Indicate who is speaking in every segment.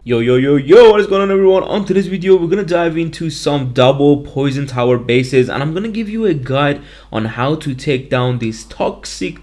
Speaker 1: Yo, what is going on everyone? On today's video we're gonna dive into some double poison tower bases, and I'm gonna give you a guide on how to take down these toxic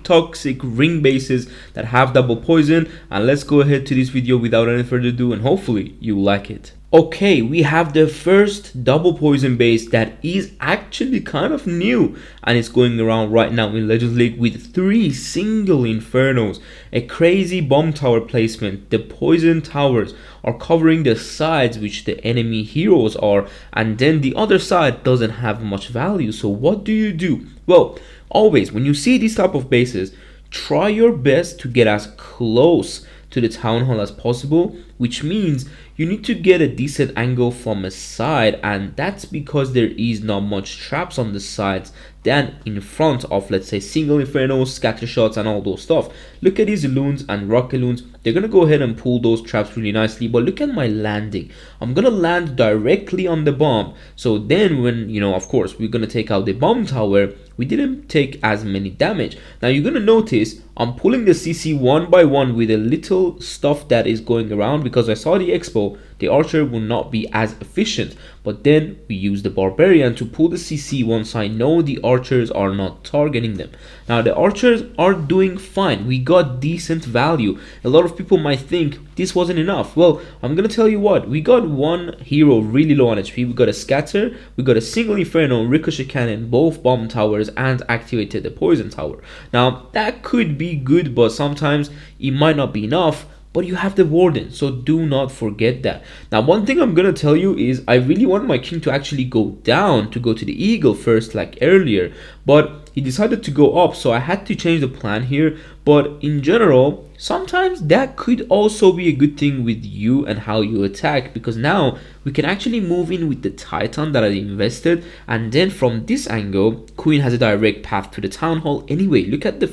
Speaker 1: ring bases that have double poison. And let's go ahead to this video without any further ado, and hopefully you like it. Okay, we have the first double poison base that is actually kind of new, and it's going around right now in Legends League with 3 single infernos, a crazy bomb tower placement. The poison towers are covering the sides which the enemy heroes are, and then the other side doesn't have much value. So what do? Well, always when you see these type of bases, try your best to get as close to the town hall as possible, which means you need to get a decent angle from a side, and that's because there is not much traps on the sides than in front of, let's say, single infernos, scatter shots and all those stuff. Look at these loons and rocket loons, they're gonna go ahead and pull those traps really nicely. But look at my landing, I'm gonna land directly on the bomb, so then when, you know, of course we're gonna take out the bomb tower, we didn't take as many damage. Now you're gonna notice I'm pulling the CC one by one with a little stuff that is going around, because I saw the expo, the archer will not be as efficient, but then we use the barbarian to pull the CC once I know the archers are not targeting them. Now the archers are doing fine, we got decent value. A lot of people might think this wasn't enough. Well, I'm gonna tell you what, we got one hero really low on HP, we got a scatter, we got a single inferno, ricochet cannon, both bomb towers, and activated the poison tower. Now that could be good, but sometimes it might not be enough. But you have the warden, so do not forget that. Now one thing I'm gonna tell you is I really want my king to actually go down, to go to the eagle first like earlier, but he decided to go up, so I had to change the plan here. But in general, sometimes that could also be a good thing with you and how you attack, because now we can actually move in with the titan that I invested, and then from this angle queen has a direct path to the town hall anyway. Look at the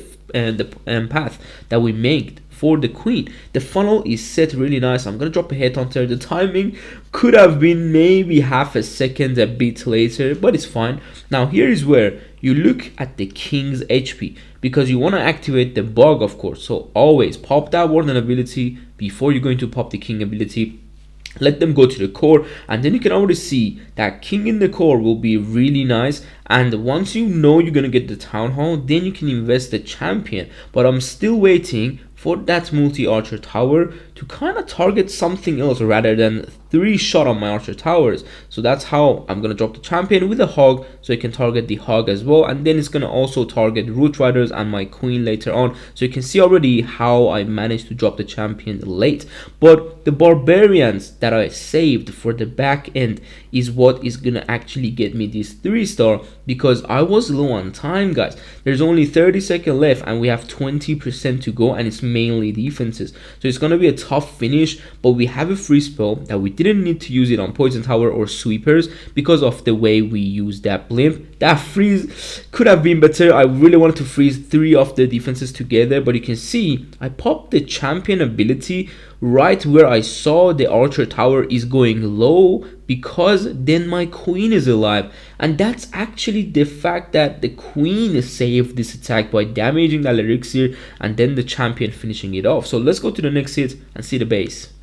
Speaker 1: path that we made for the queen. The funnel is set really nice. I'm gonna drop a headhunter. The timing could have been maybe half a second a bit later, but it's fine. Now here is where you look at the king's HP, because you want to activate the bug, of course. So always pop that warden ability before you're going to pop the king ability. Let them go to the core, and then you can already see that king in the core will be really nice. And once you know you're gonna get the town hall, then you can invest the champion. But I'm still waiting for that multi-archer tower to kind of target something else rather than 3 shot on my archer towers. So that's how I'm gonna drop the champion with a hog, so it can target the hog as well, and then it's gonna also target root riders and my queen later on. So you can see already how I managed to drop the champion late. But the barbarians that I saved for the back end is what is gonna actually get me this 3-star, because I was low on time, guys. There's only 30 seconds left and we have 20% to go, and it's mainly defenses, so it's gonna be a tough finish. But we have a free spell that we didn't need to use it on poison tower or sweepers because of the way we used that blimp. That freeze could have been better. I really wanted to freeze 3 of the defenses together, but you can see I popped the champion ability right where I saw the archer tower is going low, because then my queen is alive. And that's actually the fact that the queen saved this attack by damaging that elixir, and then the champion finishing it off. So let's go to the next hit and see the base.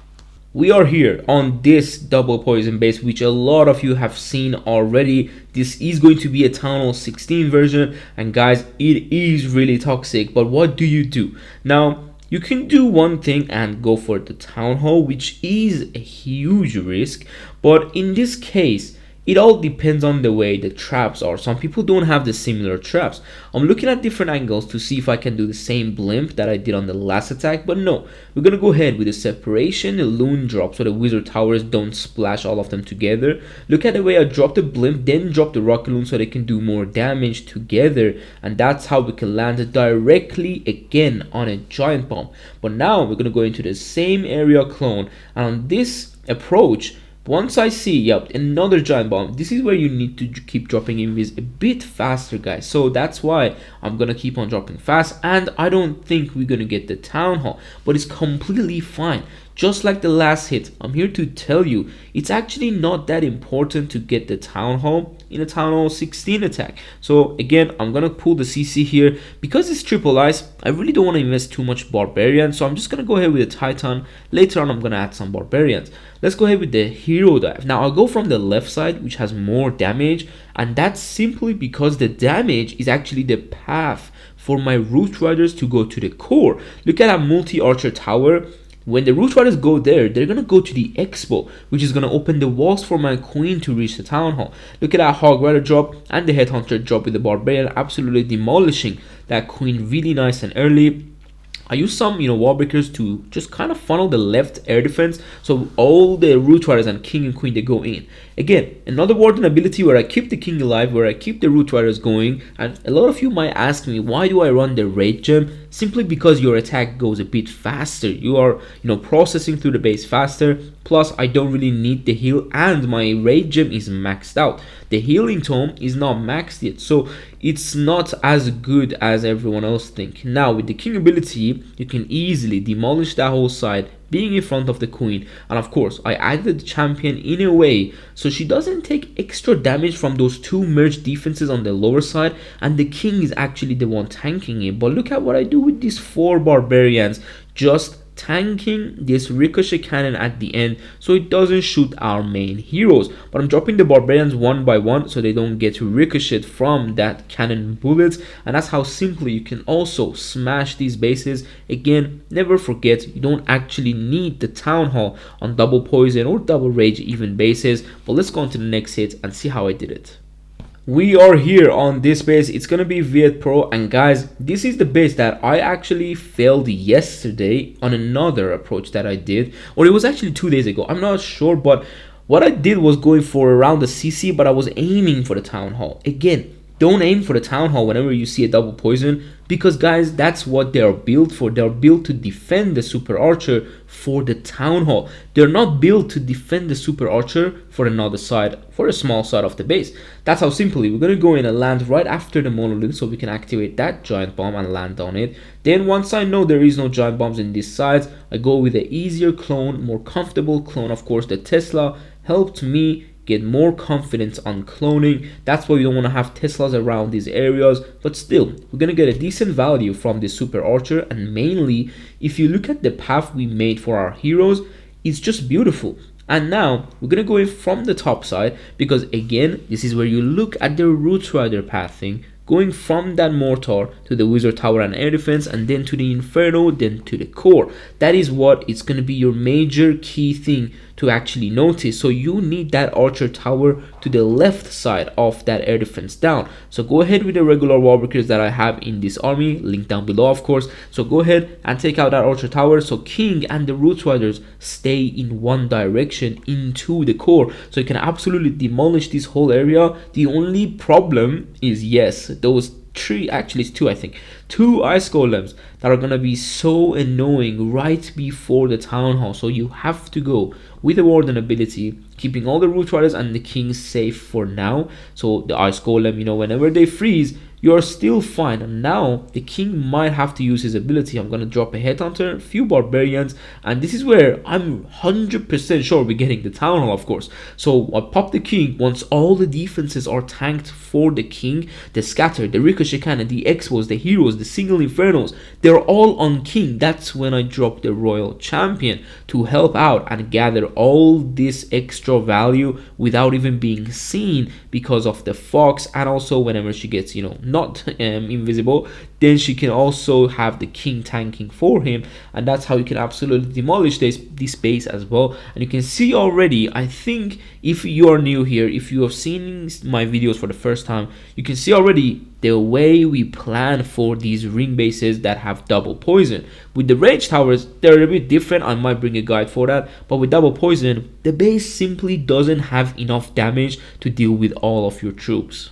Speaker 1: We are here on this double poison base, which a lot of you have seen already. This is going to be a town hall 16 version, and guys, it is really toxic. But what do? Now you can do one thing and go for the town hall, which is a huge risk, but in this case it all depends on the way the traps are. Some people don't have the similar traps. I'm looking at different angles to see if I can do the same blimp that I did on the last attack, but no, we're gonna go ahead with the separation, the loon drop, so the wizard towers don't splash all of them together. Look at the way I dropped the blimp, then drop the rocket loon so they can do more damage together, and that's how we can land directly again on a giant bomb. But now we're gonna go into the same area clone, and on this approach, once I see, yep, another giant bomb, this is where you need to keep dropping invis a bit faster, guys. So that's why I'm gonna keep on dropping fast, and I don't think we're gonna get the town hall, but it's completely fine. Just like the last hit, I'm here to tell you it's actually not that important to get the Town Hall in a Town Hall 16 attack. So again, I'm gonna pull the CC here because it's triple ice. I really don't want to invest too much barbarian, so I'm just gonna go ahead with a Titan. Later on I'm gonna add some barbarians. Let's go ahead with the hero dive. Now I'll go from the left side, which has more damage, and that's simply because the damage is actually the path for my Root Riders to go to the core. Look at that multi-archer tower. When the Root Riders go there, they're going to go to the Expo, which is going to open the walls for my Queen to reach the Town Hall. Look at that Hog Rider drop and the Headhunter drop with the Barbarian, absolutely demolishing that Queen really nice and early. I use some, wall breakers to just kind of funnel the left air defense, so all the Root Riders and King and Queen, they go in. Again, another Warden ability where I keep the King alive, where I keep the Root Riders going, and a lot of you might ask me, why do I run the Rage Gem? Simply because your attack goes a bit faster. You are, processing through the base faster, plus I don't really need the heal, and my Rage Gem is maxed out. The Healing Tome is not maxed yet, so it's not as good as everyone else think. Now with the King ability, you can easily demolish that whole side, being in front of the Queen. And of course, I added the champion in a way so she doesn't take extra damage from those two merged defenses on the lower side, and the King is actually the one tanking it. But look at what I do with these 4 barbarians, just tanking this ricochet cannon at the end so it doesn't shoot our main heroes. But I'm dropping the barbarians one by one so they don't get ricocheted from that cannon bullets, and that's how simply you can also smash these bases. Again, never forget, you don't actually need the Town Hall on double poison or double rage even bases. But let's go on to the next hit and see how I did it. We are here on this base. It's gonna be Viet Pro, and guys, this is the base that I actually failed yesterday on another approach that I did, or it was actually 2 days ago, I'm not sure. But what I did was going for around the CC, but I was aiming for the Town Hall. Again, don't aim for the Town Hall whenever you see a double poison, because guys, that's what they're built for. They're built to defend the Super Archer for the Town Hall. They're not built to defend the Super Archer for another side, for a small side of the base. That's how simply we're going to go in and land right after the Monolith so we can activate that Giant Bomb and land on it. Then once I know there is no Giant Bombs in these sides, I go with the easier clone, more comfortable clone. Of course, the Tesla helped me get more confidence on cloning. That's why we don't want to have Teslas around these areas, but still we're gonna get a decent value from this Super Archer. And mainly, if you look at the path we made for our heroes, it's just beautiful. And now we're gonna go in from the top side, because again, this is where you look at the Root Rider pathing, going from that mortar to the Wizard Tower and air defense, and then to the Inferno, then to the core. That is what it's going to be your major key thing to actually notice. So you need that Archer Tower to the left side of that air defense down. So go ahead with the regular wall breakers that I have in this army, link down below of course. So go ahead and take out that Archer Tower so King and the Root Riders stay in one direction into the core, so you can absolutely demolish this whole area. The only problem is, yes, those 3, actually it's 2, I think, 2 ice golems that are gonna be so annoying right before the Town Hall. So you have to go with the Warden ability, keeping all the Root Riders and the King safe for now. So the ice golem, whenever they freeze, you're still fine. And now the King might have to use his ability. I'm gonna drop a Headhunter, a few Barbarians, and this is where I'm 100% sure we're getting the Town Hall, of course. So I pop the King. Once all the defenses are tanked for the King, the Scatter, the Ricochet Cannon, the Expos, the Heroes, the Single Infernos, they're all on King. That's when I drop the Royal Champion to help out and gather all this extra value without even being seen because of the Fox. And also whenever she gets, not invisible, then she can also have the King tanking for him, and that's how you can absolutely demolish this base as well. And you can see already, I think if you are new here, if you have seen my videos for the first time, you can see already the way we plan for these ring bases that have double poison. With the rage towers, they're a bit different. I might bring a guide for that, but with double poison, the base simply doesn't have enough damage to deal with all of your troops.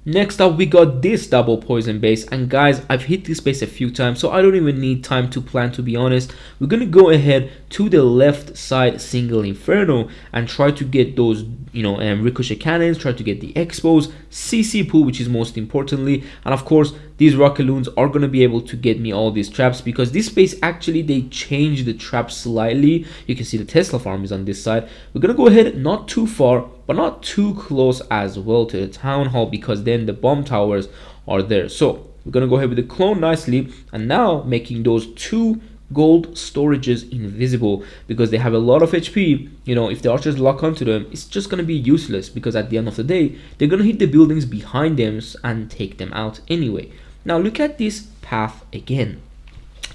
Speaker 1: Next up, we got this double poison base, and guys, I've hit this base a few times, so I don't even need time to plan, to be honest. We're gonna go ahead to the left side single inferno and try to get those, ricochet cannons, try to get the expos, CC pool, which is most importantly, and of course these rocket loons are going to be able to get me all these traps, because this base actually they changed the traps slightly. You can see the Tesla farm is on this side. We're going to go ahead not too far but not too close as well to the town hall, because then the bomb towers are there. So we're going to go ahead with the clone nicely, and now making those 2 gold storages invisible, because they have a lot of HP. If the archers lock onto them, it's just going to be useless, because at the end of the day they're going to hit the buildings behind them and take them out anyway. Now look at this path again.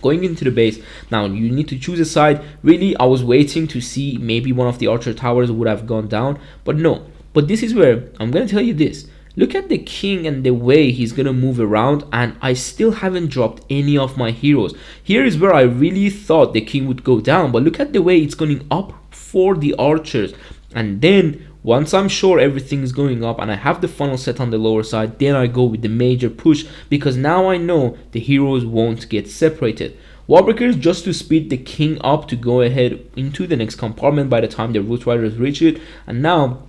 Speaker 1: Going into the base, now you need to choose a side. Really, I was waiting to see maybe one of the archer towers would have gone down, but no. But this is where I'm going to tell you this. Look at the king and the way he's going to move around, and I still haven't dropped any of my heroes. Here is where I really thought the king would go down, but look at the way it's going up for the archers. And then once I'm sure everything is going up and I have the funnel set on the lower side, then I go with the major push, because now I know the heroes won't get separated. Wallbreakers just to speed the king up to go ahead into the next compartment by the time the root riders reach it. And now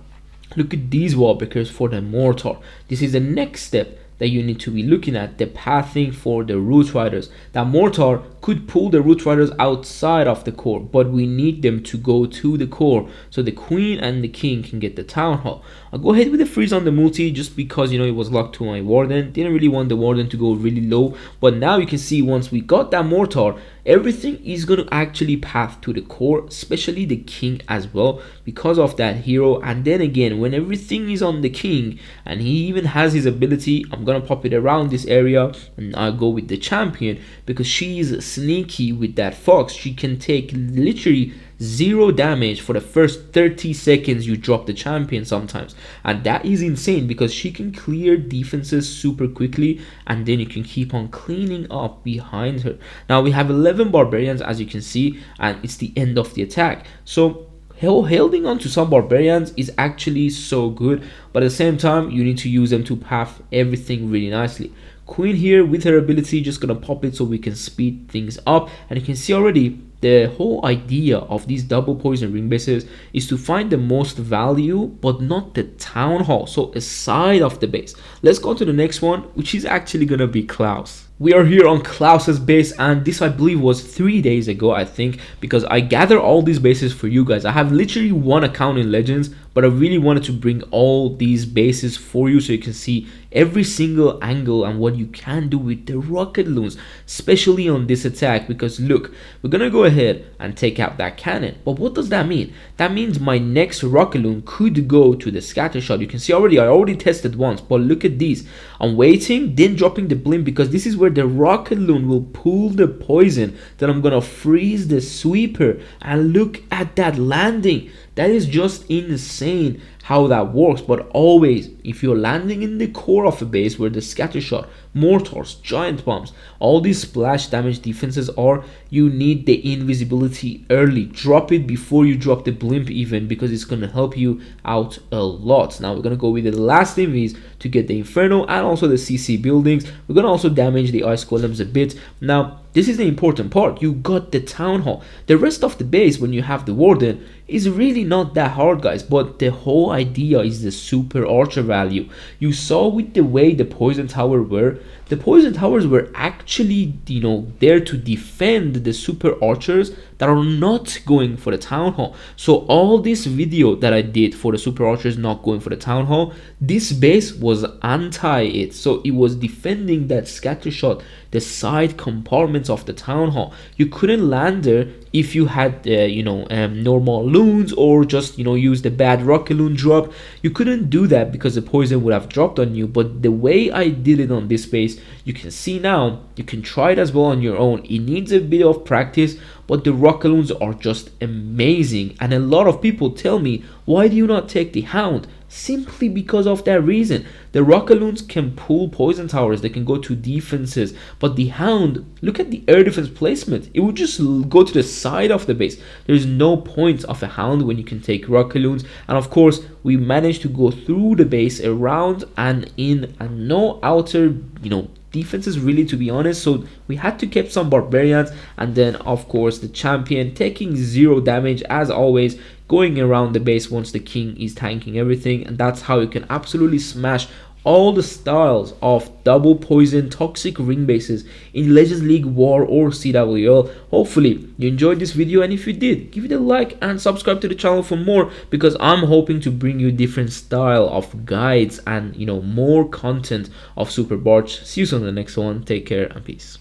Speaker 1: look at these wallbreakers for the mortar. This is the next step that you need to be looking at, the pathing for the root riders. That mortar could pull the root riders outside of the core, but we need them to go to the core so the queen and the king can get the town hall. I'll go ahead with the freeze on the multi just because it was locked to my warden. Didn't really want the warden to go really low, but now you can see once we got that mortar, everything is going to actually path to the core, especially the king as well, because of that hero. And then again, when everything is on the king and he even has his ability, I'm going to pop it around this area, and I'll go with the champion because she's sneaky with that fox. She can take literally 0 damage for the first 30 seconds you drop the champion sometimes, and that is insane because she can clear defenses super quickly, and then you can keep on cleaning up behind her. Now we have 11 barbarians as you can see, and it's the end of the attack, so holding on to some barbarians is actually so good, but at the same time you need to use them to path everything really nicely. Queen here with her ability just gonna pop it so we can speed things up, and you can see already the whole idea of these double poison ring bases is to find the most value but not the town hall, so a side of the base. Let's go to the next one, which is actually gonna be Clouse. We are here on Clouse's base, and this I believe was 3 days ago, I think, because I gather all these bases for you guys. I have literally 1 account in Legends, but I really wanted to bring all these bases for you so you can see every single angle and what you can do with the rocket loons, especially on this attack. Because look, we're gonna go ahead and take out that cannon, but what does that mean? That means my next rocket loon could go to the scatter shot. You can see already I already tested once, but look at these. I'm waiting, then dropping the blimp, because this is where the rocket loon will pull the poison. Then I'm gonna freeze the sweeper, and look at that landing. That is just insane how that works. But always, if you're landing in the core of a base where the scatter shot, mortars, giant bombs, all these splash damage defenses are, you need the invisibility early. Drop it before you drop the blimp even, because it's going to help you out a lot. Now we're going to go with the last invis to get the inferno and also the CC buildings. We're going to also damage the ice golems a bit. Now this is the important part. You got the town hall. The rest of the base, when you have the warden, is really not that hard, guys, but the whole idea is the super archer value. You saw with the way the poison tower were, the poison towers were actually there to defend the super archers that are not going for the town hall. So all this video that I did for the super archers not going for the town hall, this base was anti it, so it was defending that scatter shot, the side compartments of the town hall. You couldn't land there if you had normal loons or just use the bad rocket loon drop. You couldn't do that because the poison would have dropped on you. But the way I did it on this base, you can see now, you can try it as well on your own. It needs a bit of practice, but the rocket loons are just amazing. And a lot of people tell me, why do you not take the hound? simply because of that reason. The Rockaloons can pull poison towers, they can go to defenses, but the Hound, look at the air defense placement, it would just go to the side of the base. There's no point of a Hound when you can take Rockaloons. And of course we managed to go through the base, around and in, and no outer defenses really, to be honest. So we had to keep some barbarians, and then of course the champion taking 0 damage as always, going around the base once the king is tanking everything. And that's how you can absolutely smash all the styles of double poison toxic ring bases in Legends League, War, or CWL. Hopefully you enjoyed this video, and if you did, give it a like and subscribe to the channel for more, because I'm hoping to bring you different style of guides and more content of Super Barch. See you soon in the next one. Take care and peace.